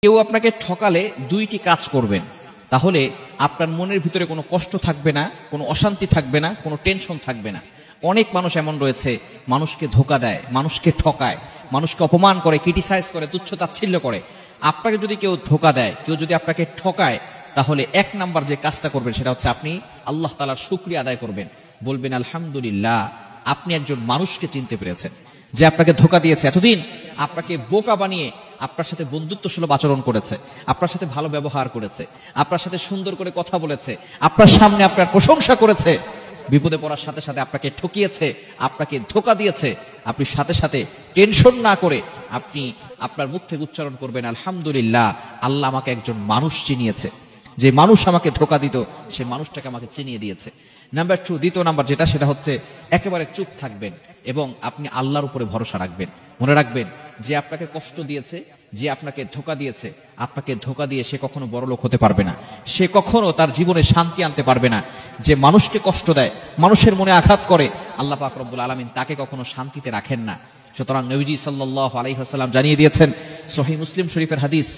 কেউ আপনাকে ঠকালে দুইটি কাজ করবেন, তাহলে আপনার মনের ভিতরে কোনো কষ্ট থাকবে না, কোনো অশান্তি থাকবে না, কোনো টেনশন থাকবে না। অনেক মানুষ এমন রয়েছে, মানুষকে ধোকা দেয়, মানুষকে ঠকায়, মানুষকে অপমান করে, ক্রিটিসাইজ করে, তুচ্ছ তাচ্ছিল্য করে। আপনাকে যদি কেউ ধোকা দেয়, কেউ যদি আপনাকে ঠকায়, তাহলে এক নাম্বার যে কাজটা করবেন সেটা হচ্ছে আপনি আল্লাহ তাআলার শুকরিয়া আদায় করবেন, বলবেন আলহামদুলিল্লাহ, আপনি একজন মানুষকে চিনতে পেরেছেন যে আপনাকে ধোকা দিয়েছে, এতদিন আপনাকে বোকা বানিয়ে আপনার সাথে বন্ধুত্ব সুলভ আচরণ করেছে, আপনার সাথে ভালো ব্যবহার করেছে, আপনার সাথে সুন্দর করে কথা বলেছে, আপনার সামনে আপনার প্রশংসা করেছে, বিপদে পড়ার সাথে সাথে আপনাকে ঠকিয়েছে, আপনাকে ধোকা দিয়েছে। আপনি সাথে সাথে টেনশন না করে আপনি আপনার মুখ থেকে উচ্চারণ করবেন আলহামদুলিল্লাহ, আল্লাহ আমাকে একজন মানুষ চিনিয়েছে, যে মানুষ আমাকে ধোকা দিত সে মানুষটাকে আমাকে চিনিয়ে দিয়েছে। নাম্বার 2, দ্বিতীয় নাম্বার যেটা, সেটা হচ্ছে একেবারে চুপ থাকবেন এবং আপনি আল্লাহর উপরে ভরসা রাখবেন। মনে রাখবেন, যে আপনাকে কষ্ট দিয়েছে, যে আপনাকে ধোকা দিয়েছে, আপনাকে ধোকা দিয়ে সে কখনো বড়লোক হতে পারবে না, সে কখনো তার জীবনে শান্তি আনতে পারবে না। যে মানুষকে কষ্ট দেয়, মানুষের মনে আঘাত করে, আল্লাহ পাক রব্বুল আলামিন তাকে কখনো শান্তিতে রাখেন না। সুতরাং নবীজি সাল্লাল্লাহু আলাইহি ওয়াসাল্লাম জানিয়ে দিয়েছেন, সহিহ মুসলিম শরীফের হাদিস,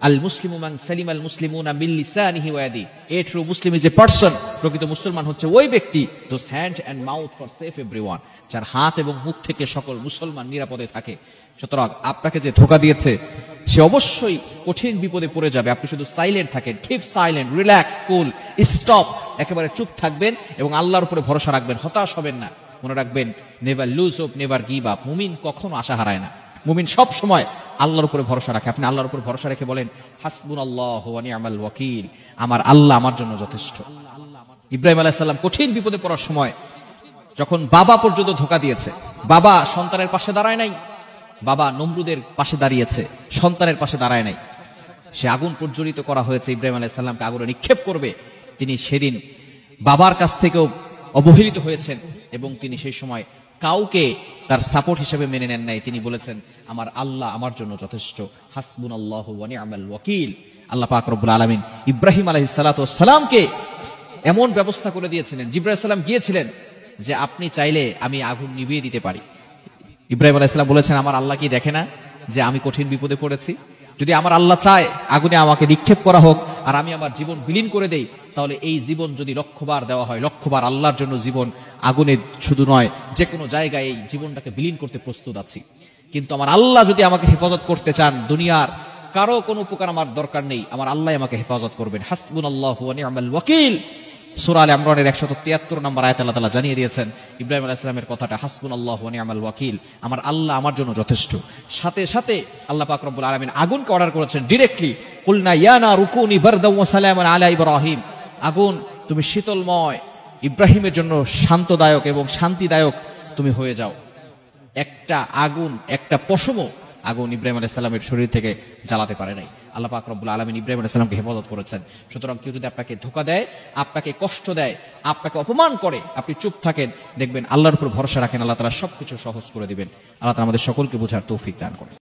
আল মুসলিমু মান সালিমা আল মুসলিমুনা মিন লিসানিহি ওয়া ইয়াদিহি, a true Muslim is a person, প্রকৃত মুসলমান হচ্ছে ওই ব্যক্তি, those hand and mouth for safe everyone, যার হাত এবং মুখ থেকে সকল মুসলমান নিরাপদে থাকে। সুতরাং আপনাকে যে ধোকা দিয়েছে সে অবশ্যই কঠিন বিপদে পড়ে যাবে। আপনি শুধু সাইলেন্ট থাকেন, কিপ সাইলেন্ট, রিল্যাক্স, কুল, স্টপ, একেবারে চুপ থাকবেন এবং আল্লাহর উপরে ভরসা রাখবেন, হতাশ হবেন না। মনে রাখবেন, never lose hope, never give up. মুমিন কখনো আশা হারায় না, মুমিন সব সময় আল্লাহর উপরে ভরসা রাখে। আপনি আল্লাহর উপরে ভরসা রেখে বলেন হাসবুনাল্লাহু ওয়া নি'মাল ওয়াকিল, আমার আল্লাহ আমার জন্য যথেষ্ট। ইব্রাহিম আলাইহিস সালাম কঠিন বিপদে পড়ার সময় যখন বাবা পর্যন্ত ধোকা দিয়েছে, বাবা সন্তানের পাশে দাঁড়ায় নাই, বাবা নমরুদের পাশে দাঁড়িয়েছে, সন্তানের পাশে দাঁড়ায় নাই। সে আগুন প্রজ্বলিত করা হয়েছে, ইব্রাহিম আলাইহিস সালামকে আগুনে নিক্ষেপ করবে, তিনি সেদিন বাবার কাছ থেকেও অবহেলিত হয়েছেন এবং তিনি সেই সময় কাউকে তার সাপোর্ট হিসেবে মেনে নেন নাই। তিনি বলেছেন আমার আল্লাহ আমার জন্য যথেষ্ট, হাসবুনাল্লাহু ওয়া নি'মাল ওয়াকিল। আল্লাহ পাক রব্বুল আলামিন ইব্রাহিম আলাইহিস সালাতু ওয়াস সালামকে এমন ব্যবস্থা করে দিয়েছিলেন, জিবরাইল আলাইহিস সালাম গিয়েছিলেন যে আপনি চাইলে আমি আগুন নিভিয়ে দিতে পারি। ইব্রাহিম আলাইহিস সালাম বলেছেন আমার আল্লাহ কি দেখে না যে আমি কঠিন বিপদে পড়েছি? যদি আমার আল্লাহ চায় আগুনে আমাকে নিক্ষেপ করা হোক আর আমি আমার জীবন বিলীন করে দেই, তাহলে এই জীবন যদি লক্ষবার দেওয়া হয়, লক্ষবার আল্লাহর জন্য জীবন আগুনে শুধু নয়, যে কোনো জায়গায় এই জীবনটাকে বিলীন করতে প্রস্তুত আছি। কিন্তু আমার আল্লাহ যদি আমাকে হেফাজত করতে চান, দুনিয়ার কারো কোনো উপকার আমার দরকার নেই, আমার আল্লাহ আমাকে হেফাজত করবেন। হাসবুনাল্লাহু ওয়া নি'মাল ওয়াকিল। সূরা আলে ইমরানের 173 নম্বর আয়াতে আল্লাহ তাআলা জানিয়ে দিয়েছেন ইব্রাহিম আলাইহিস সালামের কথাটা, হাসবুনাল্লাহু ওয়া নি'মাল ওয়াকিল, আমার আল্লাহ আমার জন্য যথেষ্ট। সাথে সাথে আল্লাহ পাক রব্বুল আলামিন আগুনকে অর্ডার করেছেন ডিরেক্টলি, কুলনা ইয়া নারু কুনি বারদাও ওয়া সালামান আলা ইব্রাহিম, আগুন তুমি শীতলময়, ইব্রাহিমের জন্য শান্তদায়ক এবং শান্তিদায়ক তুমি হয়ে যাও। একটা আগুন, একটা পশমও আগুন ইব্রাহিম আলাইহিস সালামের শরীর থেকে জ্বালাতে পারে নাই। আল্লাহ পাক রব্বুল আলামিন ইব্রাহিম আলাইহিস সালামকে হেফাজত করেছেন। সুতরাং কেউ যদি আপনাকে ধোকা দেয়, আপনাকে কষ্ট দেয়, আপনাকে অপমান করে, আপনি চুপ থাকেন, দেখবেন আল্লাহর উপর ভরসা রাখেন, আল্লাহ তাআলা সবকিছু সহজ করে দিবেন। আল্লাহ তাআলা আমাদের সকলকে বোঝার তৌফিক দান করেন।